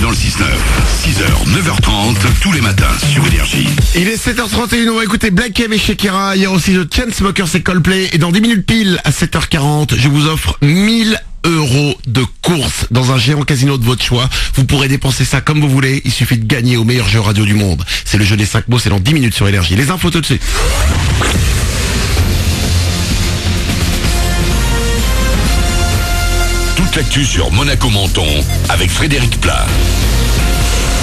dans le 6-9. 6h, 9h30, tous les matins sur Énergie. Il est 7h31, on va écouter Black M et Shakira. Il y a aussi The Chainsmokers et Coldplay. Et dans 10 minutes pile, à 7h40, je vous offre 1000 € de course dans un géant casino de votre choix. Vous pourrez dépenser ça comme vous voulez. Il suffit de gagner au meilleur jeu radio du monde. C'est le jeu des 5 mots, c'est dans 10 minutes sur Énergie. Les infos tout de suite. Toute l'actu sur Monaco-Menton avec Frédéric Plat.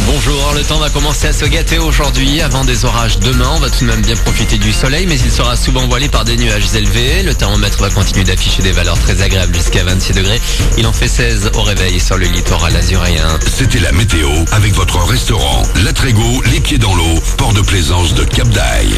Bonjour, le temps va commencer à se gâter aujourd'hui. Avant des orages demain, on va tout de même bien profiter du soleil, mais il sera souvent voilé par des nuages élevés. Le thermomètre va continuer d'afficher des valeurs très agréables jusqu'à 26 degrés. Il en fait 16 au réveil sur le littoral azuréen. C'était la météo avec votre restaurant La Trégo, les pieds dans l'eau, port de plaisance de Cap d'Aille.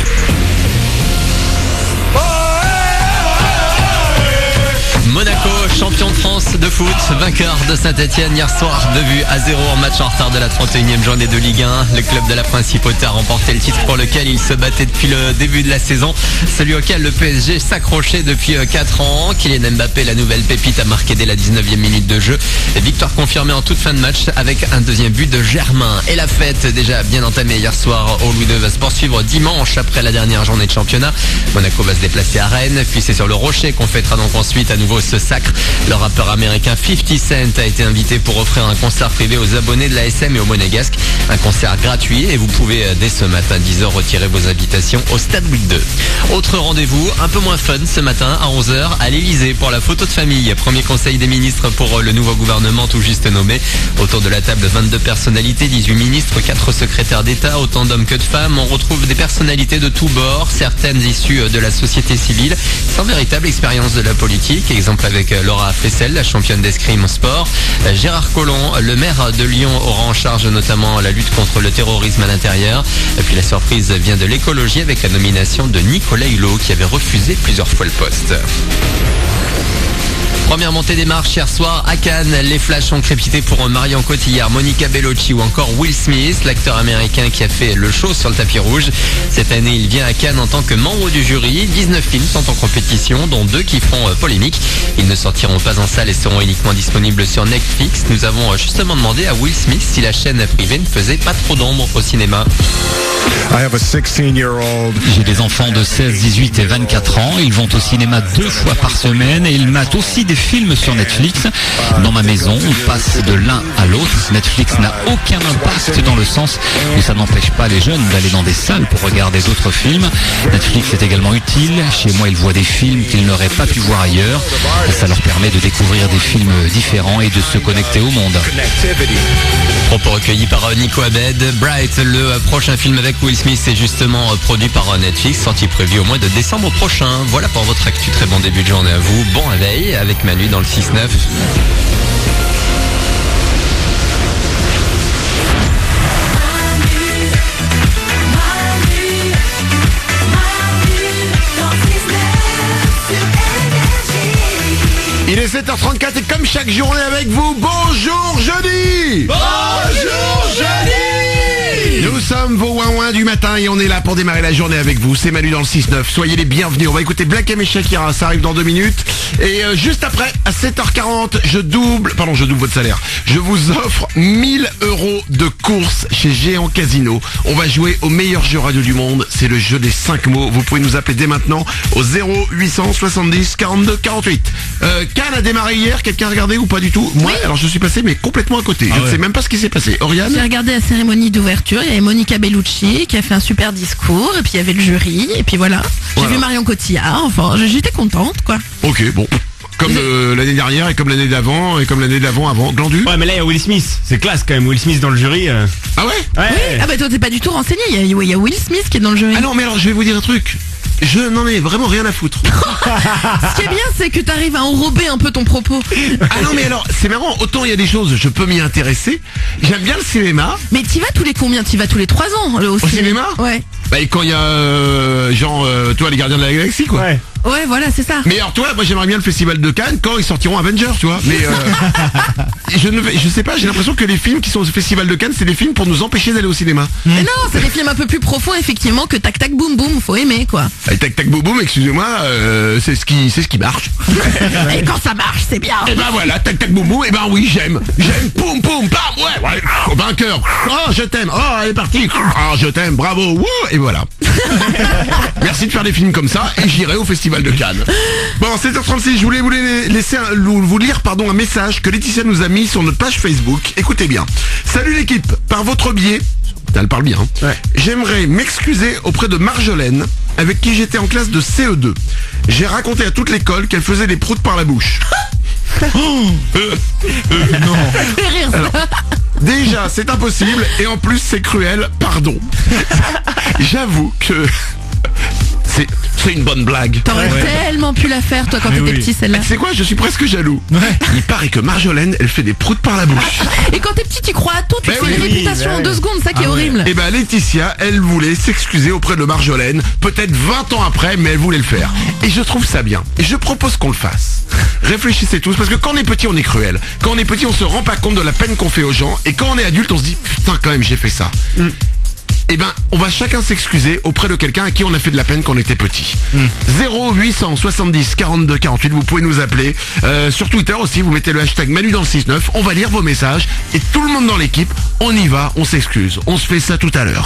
Monaco, champion de France de foot, vainqueur de Saint-Etienne hier soir, 2-0 en match en retard de la 31e journée de Ligue 1. Le club de la Principauté a remporté le titre pour lequel il se battait depuis le début de la saison, celui auquel le PSG s'accrochait depuis 4 ans. Kylian Mbappé, la nouvelle pépite, a marqué dès la 19e minute de jeu. Victoire confirmée en toute fin de match avec un deuxième but de Germain. Et la fête, déjà bien entamée hier soir au Louis II, va se poursuivre dimanche après la dernière journée de championnat. Monaco va se déplacer à Rennes, puis c'est sur le Rocher qu'on fêtera donc ensuite à nouveau ce sacre. Le rappeur américain 50 Cent a été invité pour offrir un concert privé aux abonnés de l'ASM et aux Monégasques. Un concert gratuit et vous pouvez dès ce matin 10h retirer vos invitations au Stade Louis II. Autre rendez-vous un peu moins fun ce matin à 11h à l'Elysée pour la photo de famille. Premier conseil des ministres pour le nouveau gouvernement tout juste nommé. Autour de la table 22 personnalités, 18 ministres, 4 secrétaires d'État, autant d'hommes que de femmes. On retrouve des personnalités de tous bords, certaines issues de la société civile, sans véritable expérience de la politique. Exemple avec Laura Flessel, la championne d'escrime en sport. Gérard Collomb, le maire de Lyon, aura en charge notamment la lutte contre le terrorisme à l'intérieur. Et puis la surprise vient de l'écologie avec la nomination de Nicolas Hulot qui avait refusé plusieurs fois le poste. Première montée des marches hier soir à Cannes. Les flashs ont crépité pour Marion Cotillard, Monica Bellucci ou encore Will Smith, l'acteur américain qui a fait le show sur le tapis rouge. Cette année, il vient à Cannes en tant que membre du jury. 19 films sont en compétition, dont 2 qui feront polémique. Ils ne sortiront pas en salle et seront uniquement disponibles sur Netflix. Nous avons justement demandé à Will Smith si la chaîne privée ne faisait pas trop d'ombre au cinéma. J'ai des enfants de 16, 18 et 24 ans. Ils vont au cinéma 2 fois par semaine et ils matent aussi des films sur Netflix. Dans ma maison, on passe de l'un à l'autre. Netflix n'a aucun impact dans le sens où ça n'empêche pas les jeunes d'aller dans des salles pour regarder d'autres films. Netflix est également utile. Chez moi, ils voient des films qu'ils n'auraient pas pu voir ailleurs. Ça leur permet de découvrir des films différents et de se connecter au monde. Propos recueillis par Nico Abed. Bright, le prochain film avec Will Smith est justement produit par Netflix, sortie prévue au mois de décembre prochain. Voilà pour votre actu, très bon début de journée à vous. Bon réveil avec Manu dans le 6-9. Il est 7h34 et comme chaque journée avec vous, bonjour jeudi. Bonjour jeudi. Nous sommes vos ouin-ouin du matin et on est là pour démarrer la journée avec vous. C'est Manu dans le 6-9. Soyez les bienvenus. On va écouter Black M et Shakira. Ça arrive dans 2 minutes. Et juste après, à 7h40, je double votre salaire. Je vous offre 1000 € de course chez Géant Casino. On va jouer au meilleur jeu radio du monde. C'est le jeu des 5 mots. Vous pouvez nous appeler dès maintenant au 0870 42 48. Cannes a démarré hier. Quelqu'un a regardé ou pas du tout? Moi, alors je suis passé mais complètement à côté. Je ne sais même pas ce qui s'est passé. Oriane? J'ai regardé la cérémonie d'ouverture. Il y avait Monica Bellucci qui a fait un super discours. Et puis il y avait le jury. Et puis voilà. J'ai vu Marion Cotillard. Enfin, j'étais contente, quoi. Ok, bon. Comme l'année dernière et comme l'année d'avant et comme l'année d'avant avant. Glandu? Ouais, mais là il y a Will Smith. C'est classe quand même. Will Smith dans le jury. Ah ouais? Ouais. Oui. Ah bah toi t'es pas du tout renseigné. Il y a Will Smith qui est dans le jury. Ah non, mais alors je vais vous dire un truc. Je n'en ai vraiment rien à foutre. Ce qui est bien, c'est que t'arrives à enrober un peu ton propos. Ah non, mais alors, c'est marrant. Autant il y a des choses, je peux m'y intéresser. J'aime bien le cinéma. Mais t'y vas tous les combien? T'y vas tous les 3 ans au cinéma? Ouais. Bah, et quand il y a, toi, les Gardiens de la Galaxie, quoi. Ouais. Ouais, voilà, c'est ça. Mais alors toi, moi j'aimerais bien le festival de Cannes quand ils sortiront Avengers, tu vois. Mais je sais pas, j'ai l'impression que les films qui sont au festival de Cannes, c'est des films pour nous empêcher d'aller au cinéma. Mais non, c'est des films un peu plus profonds, effectivement, que Tac Tac Boum Boum, faut aimer, quoi. Et tac tac boum boum, excusez-moi, c'est ce qui marche. Et quand ça marche, c'est bien. Et ben voilà, tac tac boum boum, et ben oui, j'aime, poum poum, bam, ouais, vainqueur, oh je t'aime, oh elle est partie, oh je t'aime, bravo, wouh, et voilà. Merci de faire des films comme ça, et j'irai au festival de Cannes. Bon, 7h36, je voulais vous lire un message que Laetitia nous a mis sur notre page Facebook. Écoutez bien. Salut l'équipe, par votre biais, elle parle bien, j'aimerais m'excuser auprès de Marjolaine, avec qui j'étais en classe de CE2. J'ai raconté à toute l'école qu'elle faisait des proutes par la bouche. Fais rire, ça. Alors, déjà, c'est impossible, et en plus, c'est cruel, pardon. J'avoue que c'est une bonne blague. T'aurais tellement pu la faire, toi, quand Mais t'étais oui. petit, celle-là. Tu sais quoi, je suis presque jaloux. Il paraît que Marjolaine, elle fait des proutes par la bouche. Et quand t'es petit, tu crois à tout, tu Ben te fais oui, une oui, réputation en 2 secondes, ça qui est horrible. Et ben Laetitia, elle voulait s'excuser auprès de Marjolaine, peut-être 20 ans après, mais elle voulait le faire. Et je trouve ça bien. Et je propose qu'on le fasse. Réfléchissez tous, parce que quand on est petit, on est cruel. Quand on est petit, on se rend pas compte de la peine qu'on fait aux gens. Et quand on est adulte, on se dit, putain, quand même, j'ai fait ça. Eh ben, on va chacun s'excuser auprès de quelqu'un à qui on a fait de la peine quand on était petit. 0870 42 48, vous pouvez nous appeler. Sur Twitter aussi, vous mettez le hashtag Manu dans le 6-9. On va lire vos messages. Et tout le monde dans l'équipe, on y va, on s'excuse. On se fait ça tout à l'heure.